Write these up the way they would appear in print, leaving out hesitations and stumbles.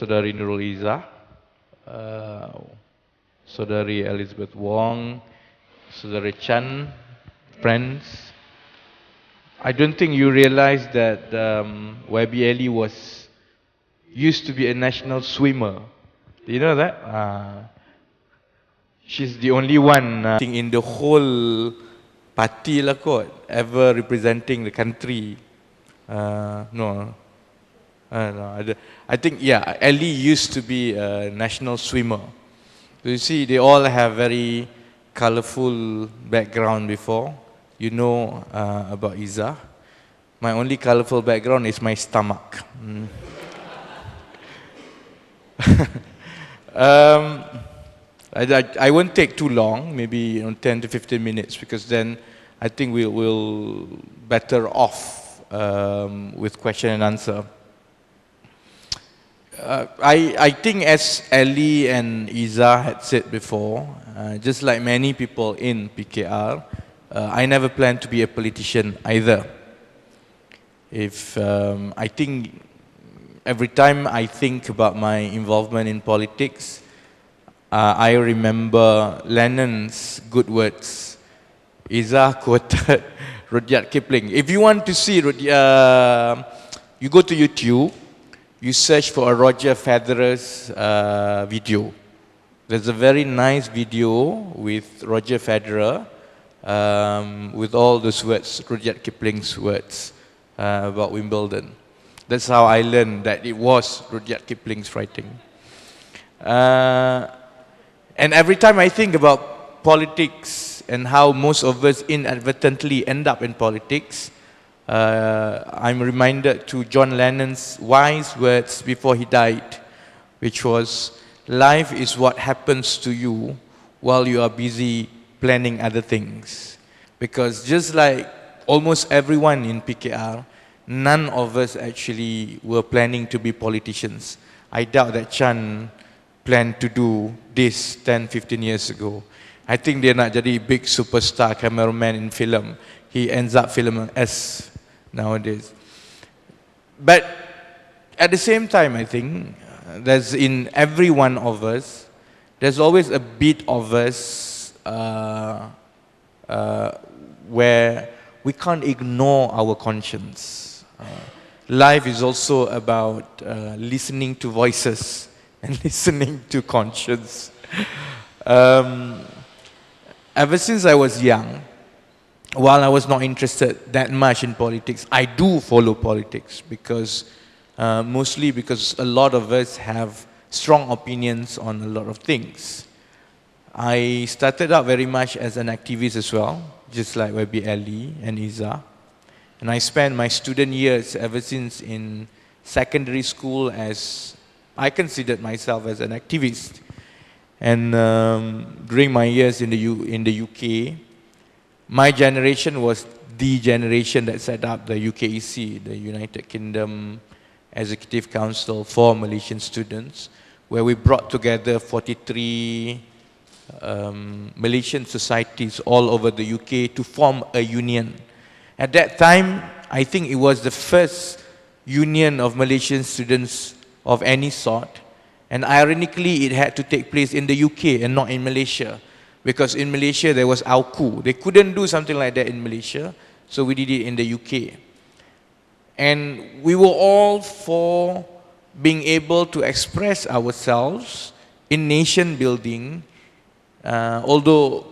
Saudari Nurul Izzah, uh, Saudari Elizabeth Wong, Saudari Chan, friends. I don't think you realize that YB Ali used to be a national swimmer. Do you know that? She's the only one in the whole party lah kot, ever representing the country. No. No, I think, yeah, Ali used to be a national swimmer. So you see, they all have very colorful background before. You know about Izzah. My only colorful background is my stomach. I won't take too long, maybe 10 to 15 minutes, because then I think we'll better off with question and answer. I think, as Ali and Izzah had said before, just like many people in PKR, I never planned to be a politician either. I think every time I think about my involvement in politics, I remember Lennon's good words. Izzah quoted Rudyard Kipling. If you want to see you go to YouTube, you search for a Roger Federer's video. There's a very nice video with Roger Federer with all those words, Rudyard Kipling's words about Wimbledon. That's how I learned that it was Rudyard Kipling's writing. And every time I think about politics and how most of us inadvertently end up in politics, I'm reminded to John Lennon's wise words before he died, which was, life is what happens to you while you are busy planning other things. Because just like almost everyone in PKR, none of us actually were planning to be politicians. I doubt that Chan planned to do this 10, 15 years ago. I think dia nak jadi big superstar cameraman in film. He ends up filming S nowadays. But at the same time, I think, there's in every one of us, there's always a bit of us where we can't ignore our conscience. Life is also about listening to voices and listening to conscience. Ever since I was young, while I was not interested that much in politics, I do follow politics because mostly because a lot of us have strong opinions on a lot of things. I started out very much as an activist as well, just like YB Ali and Izzah. And I spent my student years ever since in secondary school as I considered myself as an activist. And during my years in the UK, my generation was the generation that set up the UKEC, the United Kingdom Executive Council for Malaysian Students, where we brought together 43 Malaysian societies all over the UK to form a union. At that time, I think it was the first union of Malaysian students of any sort, and ironically it had to take place in the UK and not in Malaysia. Because in Malaysia there was AUKU. They couldn't do something like that in Malaysia, so we did it in the UK. And we were all for being able to express ourselves in nation building, although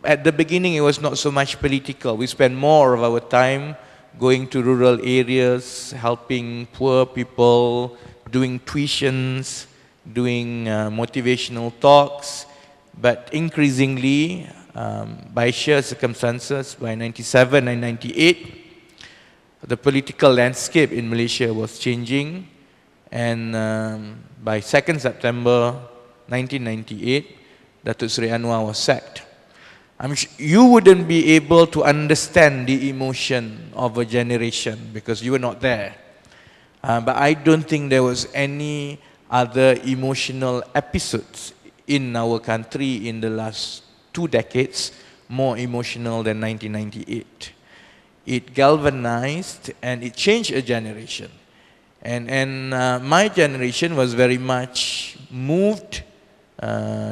at the beginning it was not so much political. We spent more of our time going to rural areas, helping poor people, doing tuitions, doing motivational talks. But increasingly, by sheer circumstances, by 97 and 98, the political landscape in Malaysia was changing. And by 2nd September 1998, Datuk Seri Anwar was sacked. You wouldn't be able to understand the emotion of a generation because you were not there. But I don't think there was any other emotional episodes in our country in the last 2 decades more emotional than 1998. It galvanized and it changed a generation. And my generation was very much moved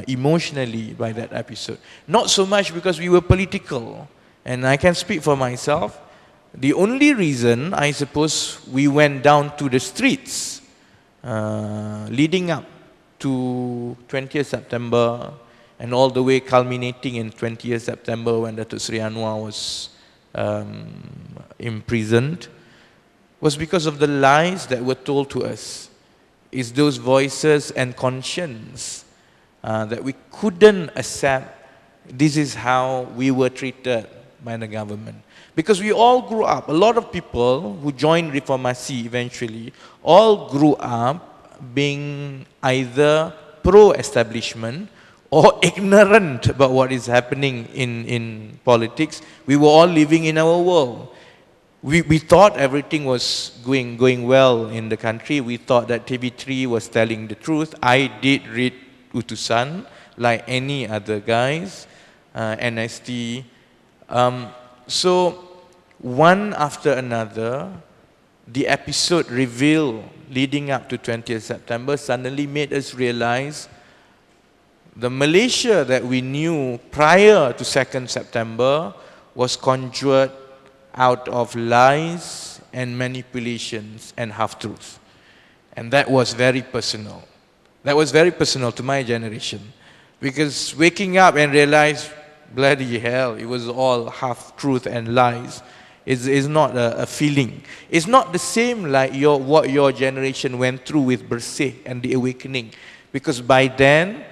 emotionally by that episode. Not so much because we were political, and I can speak for myself. The only reason, I suppose, we went down to the streets leading up to 20th September and all the way culminating in 20th September when Datuk Seri Anwar was imprisoned, was because of the lies that were told to us. It's those voices and conscience that we couldn't accept. This is how we were treated by the government. Because we all grew up, a lot of people who joined Reformasi eventually, all grew up being either pro-establishment or ignorant about what is happening in politics. We were all living in our world. We thought everything was going well in the country. We thought that TV3 was telling the truth. I did read Utusan like any other guys, NST. So one after another, the episode reveal leading up to 20th September suddenly made us realize the Malaysia that we knew prior to 2nd September was conjured out of lies and manipulations and half-truths. And that was very personal. That was very personal to my generation. Because waking up and realize, bloody hell, it was all half-truth and lies, is not a feeling. It's not the same like what your generation went through with Bersih and the awakening. Because by then,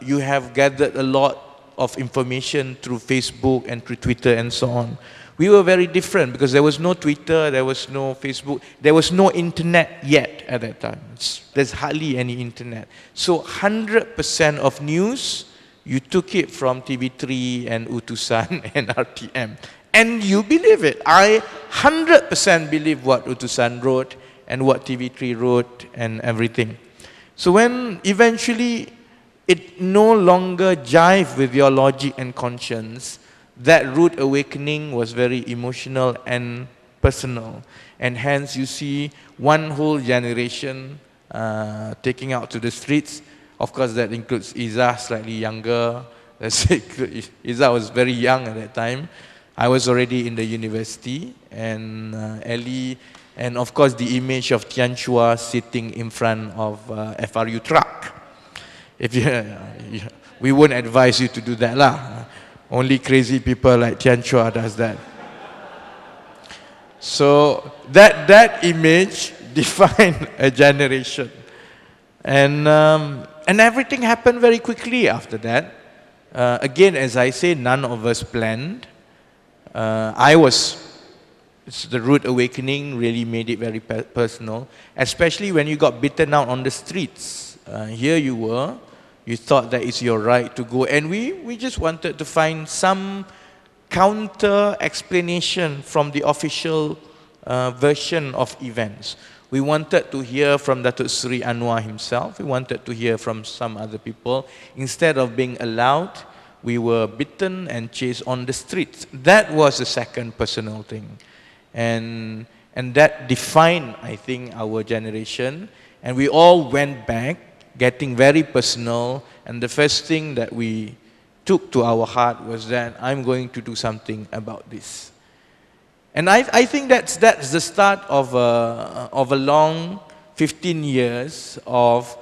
you have gathered a lot of information through Facebook and through Twitter and so on. We were very different because there was no Twitter, there was no Facebook, there was no internet yet at that time. There's hardly any internet. So 100% of news, you took it from TV3 and Utusan and RTM. And you believe it. I 100% believe what Utusan wrote and what TV3 wrote and everything. So when eventually it no longer jived with your logic and conscience, that rude awakening was very emotional and personal. And hence you see one whole generation taking out to the streets. Of course that includes Izzah, slightly younger. Izzah was very young at that time. I was already in the university, and Ellie, and of course the image of Tian Chua sitting in front of FRU truck. If we won't advise you to do that lah. Only crazy people like Tian Chua does that. So that image defined a generation, and everything happened very quickly after that. Again, as I say, none of us planned. The rude awakening really made it very personal, especially when you got beaten out on the streets. Here you were, you thought that it's your right to go, and we just wanted to find some counter explanation from the official version of events. We wanted to hear from Datuk Seri Anwar himself, we wanted to hear from some other people. Instead of being allowed, we were beaten and chased on the streets. That was the second personal thing. And that defined, I think, our generation. And we all went back, getting very personal. And the first thing that we took to our heart was that I'm going to do something about this. And I think that's the start of a long 15 years of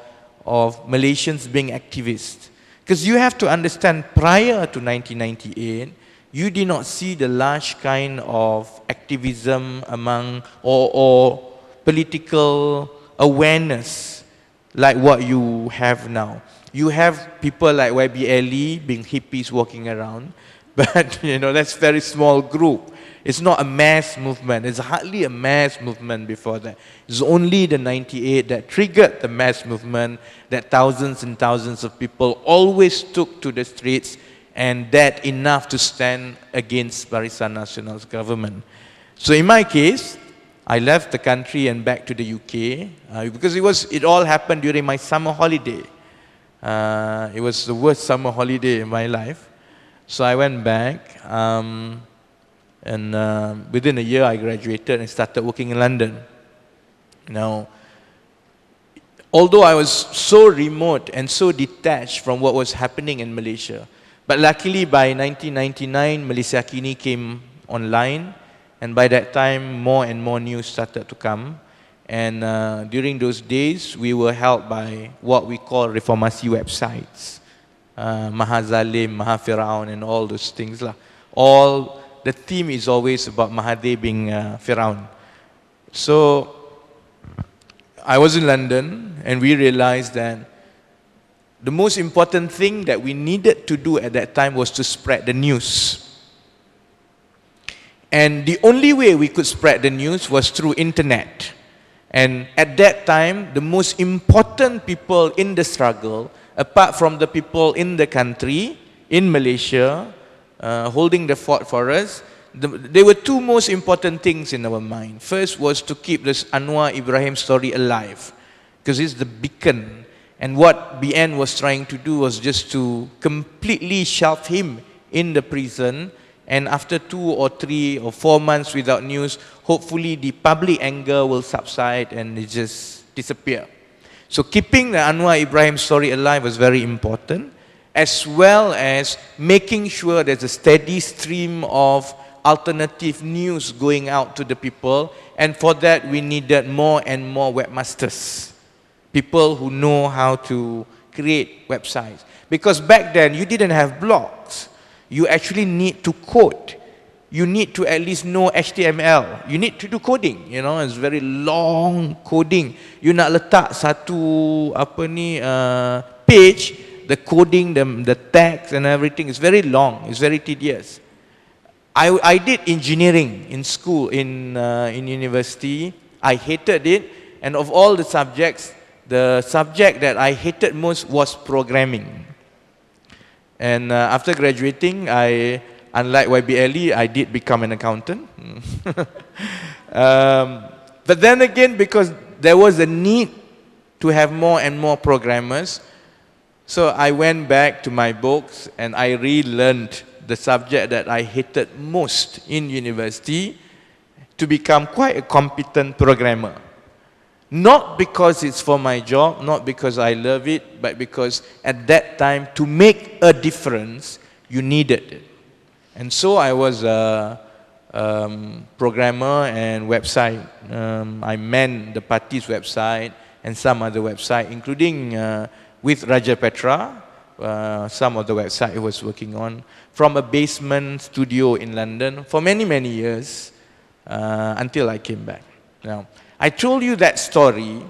Malaysians being activists. Because you have to understand, prior to 1998, you did not see the large kind of activism among or political awareness like what you have now. You have people like YB Ali being hippies walking around, but that's a very small group. It's not a mass movement. It's hardly a mass movement before that. It's only the 98 that triggered the mass movement, that thousands and thousands of people always took to the streets, and that enough to stand against Barisan Nasional's government. So in my case, I left the country and back to the UK because it all happened during my summer holiday. It was the worst summer holiday in my life. So I went back. And within a year, I graduated and started working in London. Now, although I was so remote and so detached from what was happening in Malaysia, but luckily by 1999, Malaysia Kini came online, and by that time, more and more news started to come. And during those days, we were helped by what we call reformasi websites, Mahazalim, Mahafiraun, and all those things lah. All the theme is always about Mahathir being Firaun. So I was in London, and we realized that the most important thing that we needed to do at that time was to spread the news. And the only way we could spread the news was through internet. And at that time, the most important people in the struggle, apart from the people in the country, in Malaysia, holding the fort for us, there were two most important things in our mind. First was to keep this Anwar Ibrahim story alive, because it's the beacon. And what BN was trying to do was just to completely shelve him in the prison, and after 2 or 3 or 4 months without news, hopefully the public anger will subside and it just disappear. So keeping the Anwar Ibrahim story alive was very important, as well as making sure there's a steady stream of alternative news going out to the people, and for that we needed more and more webmasters, people who know how to create websites. Because back then you didn't have blogs. You actually need to code. You need to at least know HTML. You need to do coding, you know, it's very long coding. You nak letak satu page, the coding, the text and everything is very long, it's very tedious. I did engineering in school, in university. I hated it, and of all the subjects, the subject that I hated most was programming. And after graduating, unlike YBLE, I did become an accountant. But then again, because there was a need to have more and more programmers, so I went back to my books and I relearned the subject that I hated most in university to become quite a competent programmer. Not because it's for my job, not because I love it, but because at that time, to make a difference, you needed it. And so I was a programmer and website. I manned the party's website and some other website, including with Raja Petra, some of the website I was working on, from a basement studio in London for many, many years, until I came back. Now, I told you that story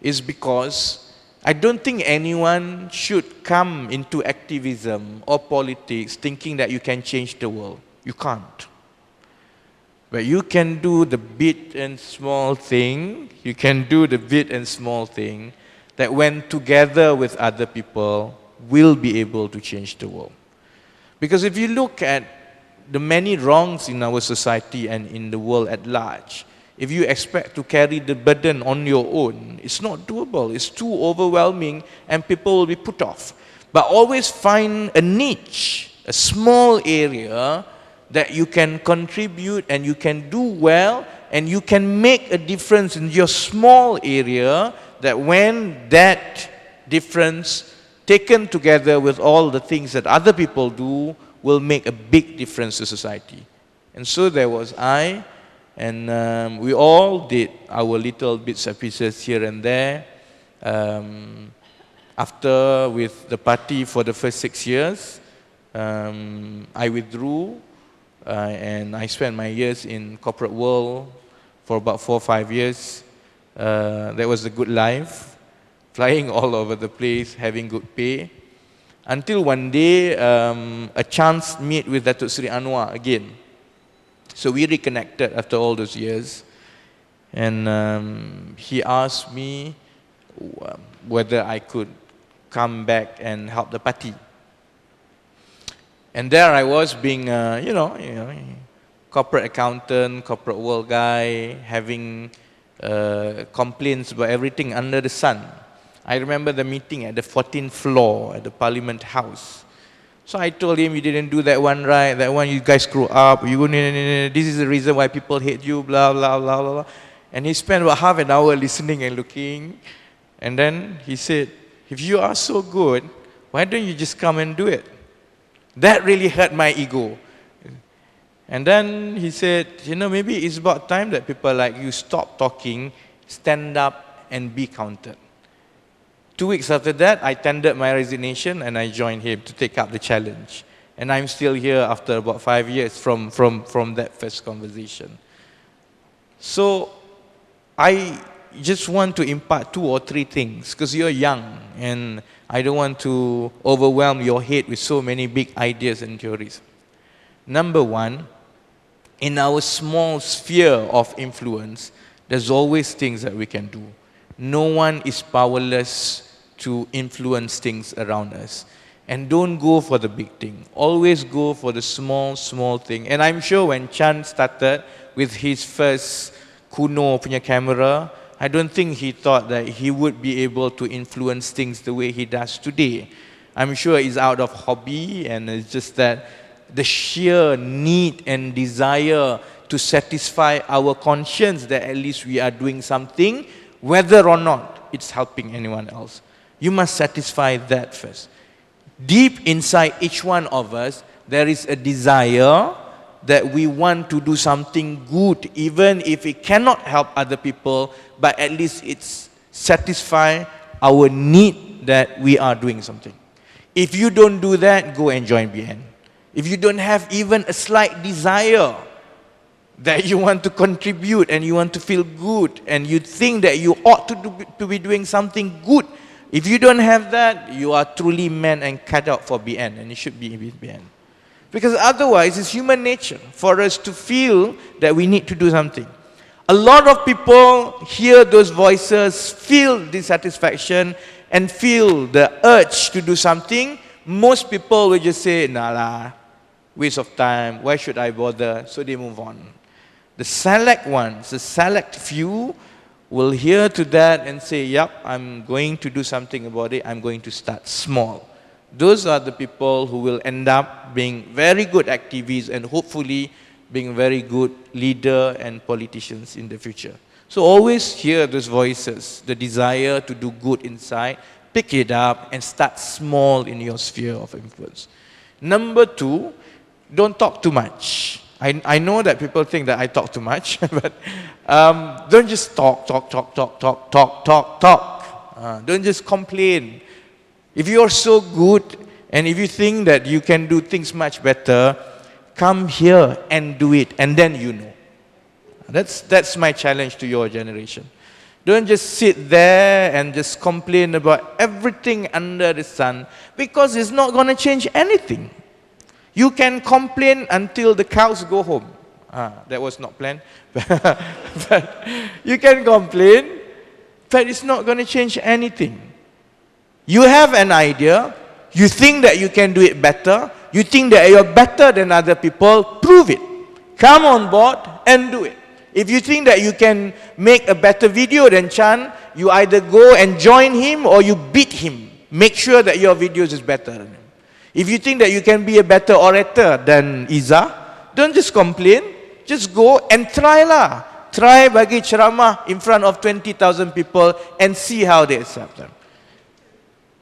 is because I don't think anyone should come into activism or politics thinking that you can change the world. You can't. But you can do the big and small thing, you can do the big and small thing that when together with other people will be able to change the world. Because if you look at the many wrongs in our society and in the world at large, if you expect to carry the burden on your own, it's not doable, it's too overwhelming and people will be put off. But always find a niche, a small area that you can contribute and you can do well and you can make a difference in your small area, that when that difference taken together with all the things that other people do will make a big difference to society. And so there was I, and we all did our little bits and pieces here and there. After, with the party for the first 6 years, I withdrew and I spent my years in corporate world for about 4 or 5 years. That was a good life, flying all over the place, having good pay. Until one day, a chance meet with Datuk Seri Anwar again. So we reconnected after all those years, and he asked me whether I could come back and help the party. And there I was being, corporate accountant, corporate world guy, having complaints about everything under the sun. I remember the meeting at the 14th floor at the Parliament House. So I told him, you didn't do that one right, that one you guys screw up, this is the reason why people hate you, blah, blah, blah, blah, blah. And he spent about half an hour listening and looking. And then he said, if you are so good, why don't you just come and do it? That really hurt my ego. And then he said, maybe it's about time that people like you stop talking, stand up and be counted. 2 weeks after that, I tendered my resignation and I joined him to take up the challenge. And I'm still here after about 5 years from that first conversation. So I just want to impart 2 or 3 things, because you're young and I don't want to overwhelm your head with so many big ideas and theories. Number 1, in our small sphere of influence, there's always things that we can do. No one is powerless to influence things around us. And don't go for the big thing. Always go for the small thing. And I'm sure when Chan started with his first Kuno punya camera, I don't think he thought that he would be able to influence things the way he does today. I'm sure it's out of hobby, and it's just that the sheer need and desire to satisfy our conscience that at least we are doing something, whether or not it's helping anyone else. You must satisfy that first. Deep inside each one of us, there is a desire that we want to do something good, even if it cannot help other people, but at least it's satisfy our need that we are doing something. If you don't do that, go and join BN. If you don't have even a slight desire that you want to contribute and you want to feel good and you think that you ought to be doing something good, if you don't have that, you are truly meant and cut out for BN, and it should be with BN. Because otherwise, it's human nature for us to feel that we need to do something. A lot of people hear those voices, feel dissatisfaction, and feel the urge to do something. Most people will just say, nah lah, waste of time, why should I bother? So they move on. The select ones, the select few, will hear to that and say, yep, I'm going to do something about it, I'm going to start small. Those are the people who will end up being very good activists and hopefully being very good leader and politicians in the future. So always hear those voices, the desire to do good inside, pick it up and start small in your sphere of influence. Number 2, don't talk too much. I know that people think that I talk too much, but don't just talk. Don't just complain. If you are so good and if you think that you can do things much better, come here and do it, and then you know. That's my challenge to your generation. Don't just sit there and just complain about everything under the sun, because it's not going to change anything. You can complain until the cows go home. That was not planned. But you can complain, but it's not going to change anything. You have an idea, you think that you can do it better, you think that you're better than other people, prove it. Come on board and do it. If you think that you can make a better video than Chan, you either go and join him or you beat him. Make sure that your videos is better than him. If you think that you can be a better orator than Iza, don't just complain, just go and try lah. Try bagi ceramah in front of 20,000 people and see how they accept them.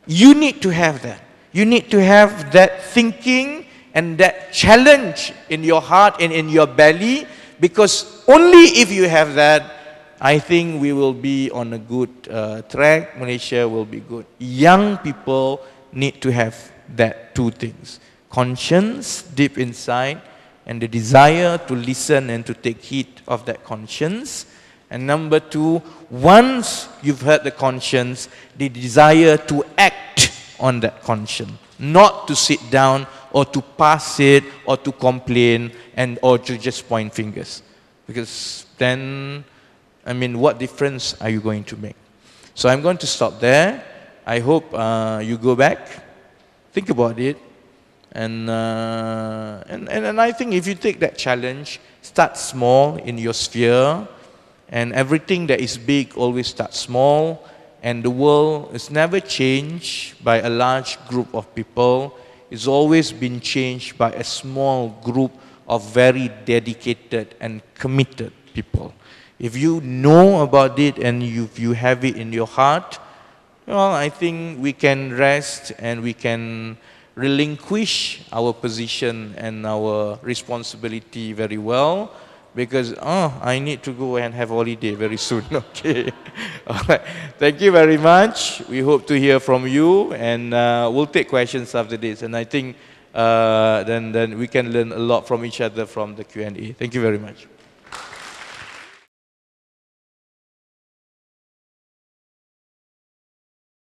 You need to have that. You need to have that thinking and that challenge in your heart and in your belly, because only if you have that, I think we will be on a good track. Malaysia will be good. Young people need to have that 2 things. Conscience deep inside and the desire to listen and to take heed of that conscience. And number 2, once you've heard the conscience, the desire to act on that conscience. Not to sit down or to pass it or to complain or to just point fingers. Because then, what difference are you going to make? So I'm going to stop there. I hope you go back, think about it, and I think if you take that challenge, start small in your sphere, and everything that is big always starts small, and the world is never changed by a large group of people. It's always been changed by a small group of very dedicated and committed people. If you know about it and you have it in your heart, well, I think we can rest and we can relinquish our position and our responsibility very well, because I need to go and have holiday very soon. Okay. All right. Thank you very much. We hope to hear from you, and we'll take questions after this. And I think then we can learn a lot from each other from the Q&A. Thank you very much.